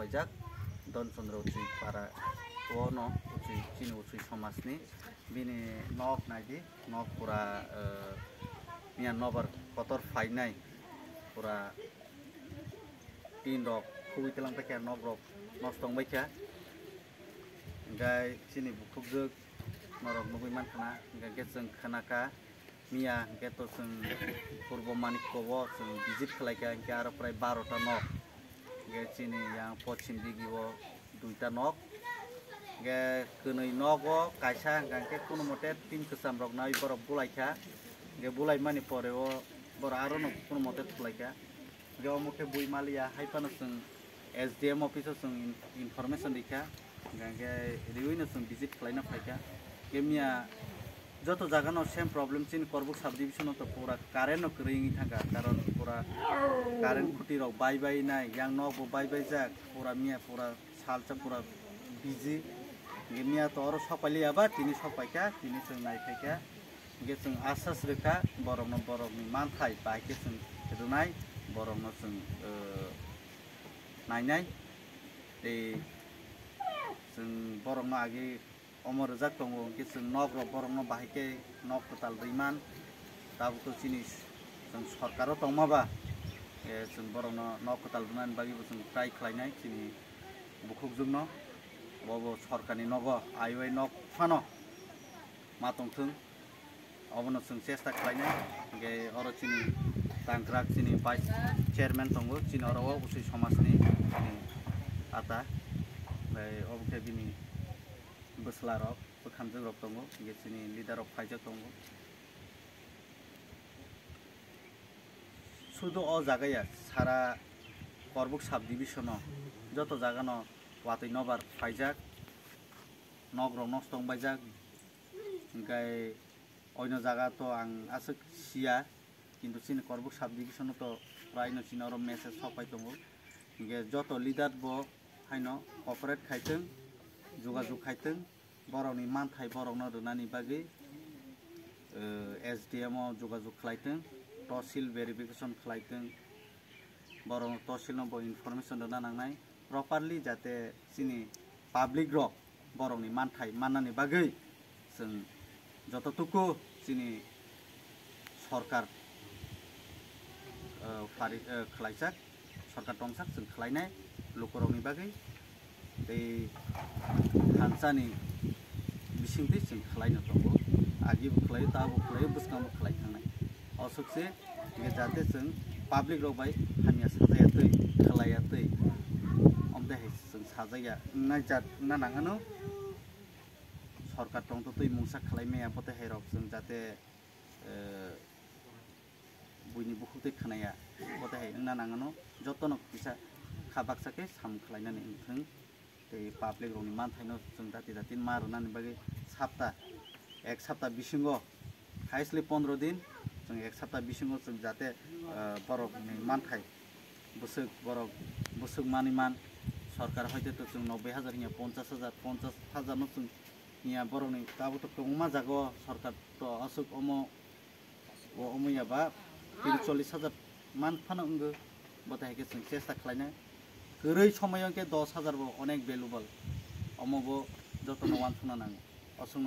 faijak Don Chandra Uchi para Wono Uchi Chini Uchi Somasni bini nok naidi nok pura nian nobar kotor fainai pura tin rok khui telang peke nok rok nostong baika gai chini bukhuk norok nugui man khana gai geseng khanaka Mia geto sung purbo manik kowo sung visit khlaika engke aro prai 12 ta nok ge chini yang pochim digi wo 2 ta nok ge kunui nok wo kaisa gangke kuno mote tin kesam rok nai borok bulaika ge bulai mani pore wo bor aro no kuno mote bulaika ge omoke bui malia haipano sung SDM office sung information dikha gangke riwino sung visit khlaina phaika ge mia যত জায়গানো same problem চিন Karbook sub division তো পুরা current রিঙ্গি থাকা কারণ পুরা current খুঁটি rock bye bye নাই young knock bye bye যাক পুরা মিয়া পুরা সালচা পুরা বিজি মিয়া তো আরো সপালিয়াবা তিনি সপাইকা তিনি जों নাইখাইকা গে जों আশ্বাস রেখা বরংনি মানথাই বাইকে जों রুনাই বরংনো जों নাইনাই এই जों বরংনো আগে Omor zak tongo kisung nok ro borong no bahike nok total riman tabu to chinis sung sarkaro tongmaba sung borong no nok total riman bagi sung try khlainai chini bukhuk jungno bobo sarkani nogo aiwai nok phano matong thung obono sung chesta khlainai ge oro chini tangkrak chini vice chairman tongo chini oro usui somasni chini ata bai obke bini Beslarok, Pekhamjung rok tongo, gesini leader of Faijak tongo. Sudo o jagaya sara Korbuk sub division joto jagano watui nobar Faijak nogro nostong baijak gai oino jaga to ang asuk sia kintu chini Korbuk sub division to praino chinoro message sopai tongo ge joto leader bo haino cooperate khaitung যোগাযোগ খাইতেं বরংনি মানথাই বরংনো রুনানি বাগै SDM যোগাযোগ খাইতেं তহসিল ভেরিফিকেशन খাইतें বরং tehsil no information Runa नांनाय properly जाते चिनि public रक बरंनि मानथाय माननानि बागै जों जतटुकु चिनि सरकार फारि खलायजाक सरकार टंसाक जों खलायनाय लोकरंनि बागै এই হানসানি বিসিংতি जों खलायनो दंबो आगिबो खलायो दाबो खलायो बुसनाबो खलायखांनाय असुखसे जाहाथे जों पाब्लिक रबाय हामिया साजायातै खलायातै अमदाय जों साजाया नायजात ना नाङानो सरकार टंतो तै मुंसा खलायमाया पते हेरक जों जाहाथे बुइनि बुखुतै खनाया पते हे ना नाङानो जतन पिसा खाबाकसाके साम खलायनानै थों पाब्लिक रंनि मानथायनो जों जाति मारनानै बागै एक सप्ताह बिसिंगो हाइस्टली 15 दिन जों एक सप्ताह बिसिंगो जों जाते बरकनि मानथाय बुसुक मानिमान सरकार हयतो तो जों 90,000 निया 50,000 नो जों निया बरकनि दाबो तो कमा जागो सरकार तो असुक अमयाबा 40,000 मान फानंगो बतायके जों चेष्टा खालायनाय गोरै समायाव के 10,000 बो अनेक भ्यालुबल अमबो जतन वान सुना नांगौ असुं